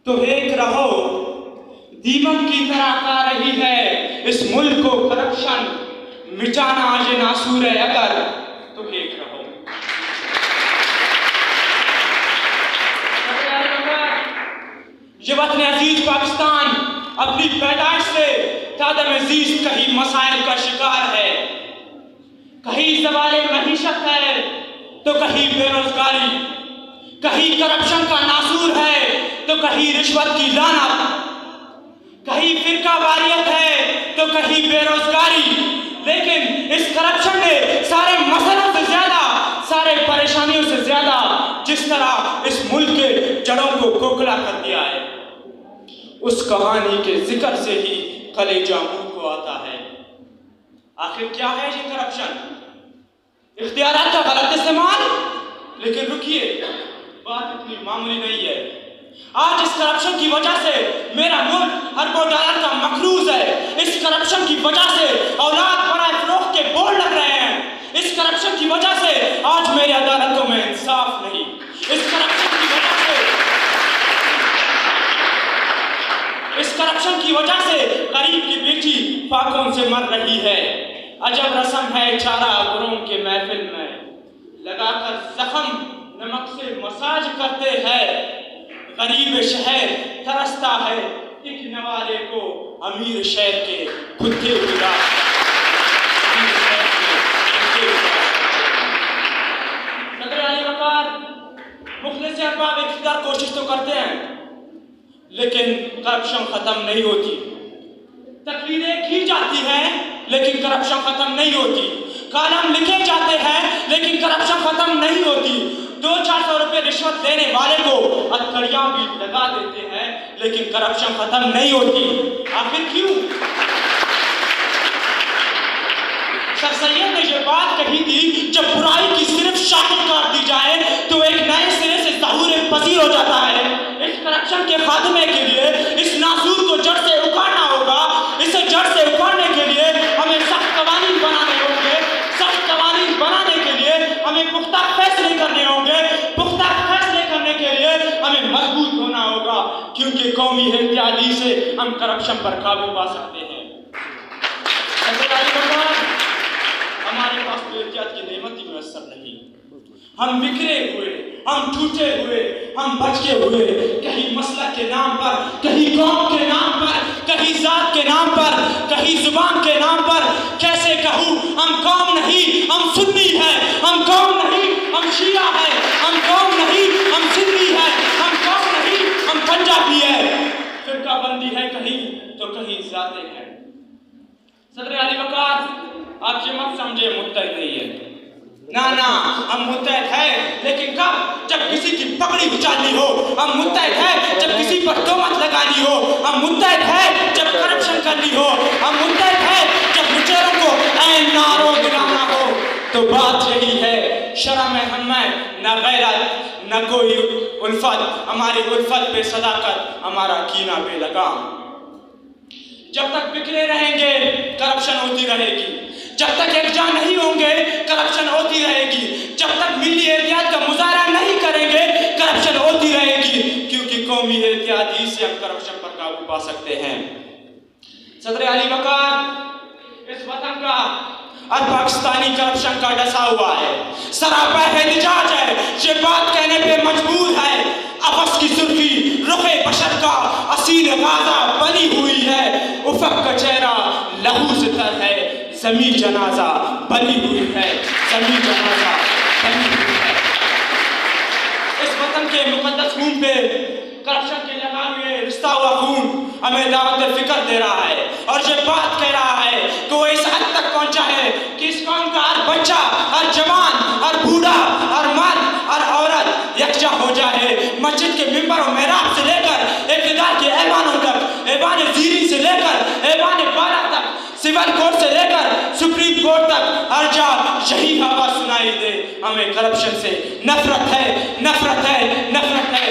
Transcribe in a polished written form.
تو ایک رہو دیمک کی طرح کھا رہی ہے اس ملک کو کرپشن، مٹانا آج ناسور ہے اگر تو ایک رہو۔ یہ وطن عزیز پاکستان اپنی پیدائش سے عدم عزیز کہیں مسائل کا شکار ہے، کہیں زوال معیشت ہے تو کہیں بے روزگاری، کہیں کرپشن کا ناسور ہے تو کہیں رشوت کی لعنت، کہیں فرقہ واریت ہے تو کہیں بے روزگاری۔ لیکن اس کرپشن نے سارے مسئلوں سے زیادہ، سارے پریشانیوں سے زیادہ جس طرح اس ملک کے جڑوں کو کھوکھلا کر دیا ہے، اس کہانی کے ذکر سے ہی کلیجہ منہ کو آتا ہے۔ آخر کیا ہے یہ کرپشن؟ اختیارات کا غلط استعمال؟ لیکن رکیے، بات اتنی معمولی نہیں ہے۔ آج اس کرپشن کی وجہ سے میرا ملک اربوں ڈالر کا مقروض ہے۔ اس کرپشن کی وجہ سے اولاد برائے فروخت کے بورڈ لگ رہے ہیں۔ اس کرپشن کی وجہ سے آج میری عدالتوں میں انصاف نہیں۔ اس کرپشن کی وجہ سے غریب کی بیٹی فاقوں سے مر رہی ہے۔ عجب رسم ہے چارہ گروم کے محفل میں، لگا کر زخم نمک سے مساج کرتے ہیں۔ غریب شہر ترستا ہے ایک نوالے کو، امیر شہر کے کھدے گرا۔ صدر علی وقار مخلص ارباب اقتدار کوشش تو کرتے ہیں لیکن کرپشن ختم نہیں ہوتی۔ تقریریں کی جاتی ہیں لیکن کرپشن ختم نہیں ہوتی۔ کالم لکھے جاتے ہیں لیکن کرپشن ختم نہیں ہوتی۔ 200-400 روپے رشوت دینے والے کو ہتھکڑیاں بھی لگا دیتے ہیں لیکن کرپشن ختم نہیں ہوتی۔ آخر کیوں؟ سر سید نے یہ بات کہی تھی، جب برائی کی صرف شاخیں کاٹ دی جائے تو ایک نئے سرے سے ظہور پذیر ہو جاتا ہے۔ اس کرپشن کے خاتمے کے لیے اس ناسور کو جڑ سے اکھاڑنا ہوگا۔ اسے جڑ سے اکھاڑنے کے لیے ہمیں سخت قوانین بنانے ہوں گے۔ سخت قوانین بنانے کے لیے ہمیں پختہ فیصلے کرنے ہوں گے۔ پختہ فیصلے کرنے کے لیے ہمیں مضبوط ہونا ہوگا، کیونکہ قومی اتحادی سے ہم کرپشن پر قابو پا سکتے ہیں۔ ہمارے پاس تو اتحاد کی نعمت ہی میسر نہیں۔ ہم بکھرے ہوئے، ہم ٹوٹے ہوئے، ہم بچے ہوئے، کہیں مسلک کے نام پر، کہیں قوم کے نام پر، کہیں ذات کے نام پر، کہیں زبان کے نام پر۔ کیسے کہوں ہم قوم نہیں ہم سنی ہے، ہم قوم نہیں ہم شیعہ ہے، ہم قوم نہیں ہم سنی ہے، ہم قوم نہیں ہم پنجابی ہے۔ فرقہ بندی ہے کہیں تو کہیں ذاتیں ہیں۔ صدر علی وقار آپ یہ مت سمجھے متحد نہیں ہے، نہ ہم متحد ہیں، لیکن کب؟ جب کسی کی پگڑی اچالنی ہو۔ ہم متحد ہیں جب کسی پر تہمت لگانی ہو۔ ہم متحد ہیں جب کرپشن کرنی ہو۔ ہم متحد ہیں جب لچیروں کو عین نارو دلانا ہو۔ تو بات یہی ہے، شرم ہے ہمیں نہ غیرت نہ کوئی الفت، ہماری الفت بے صداقت، ہمارا کینہ بے لگام۔ جب تک بکھرے رہیں گے کرپشن ہوتی رہے گی، جب تک یکجا نہیں ہوں گے کرپشن ہوتی رہے گی، جب تک ملی اتحاد کا مظاہرہ نہیں کریں گے کرپشن ہوتی رہے گی، کیونکہ قومی اتحاد ہی سے ہم کرپشن پر قابو پا سکتے ہیں۔ صدر علی وقار اس وطن کا اور پاکستانی کرپشن کا ڈسا ہوا ہے، سراپا احتجاج ہے، یہ بات کہنے پہ مجبور ہے۔ افس کی سرخی رخ بشر کا اسیر غازہ بنی ہوئی ہے، افق کا چہرہ لہو سے تر ہے، زمین جنازہ بنی ہوئی ہے، زمین جنازہ بنی ہوئی ہے۔ اس وطن کے مقدس خون پہ کرپشن کے لگا ہوئے رشتہ ہوا خون ہمیں دعوت فکر دے رہا ہے، اور یہ بات کہہ رہا ہے کہ وہ اس حد تک پہنچا ہے کہ اس قوم کا ہر بچہ، ہر جوان، ہر بوڑھا، ہر مرد، ہر عورت یکجا ہو جائے۔ مسجد کے ممبر و محراب سے لے کر اقتدار کے ایوانوں تک، ایوان زیرین سے لے کر ایوان بالا تک، سول کورٹ سے لے کر سپریم کورٹ تک، ہر جا یہی آواز سنائی دے، ہمیں کرپشن سے نفرت ہے، نفرت ہے، نفرت ہے۔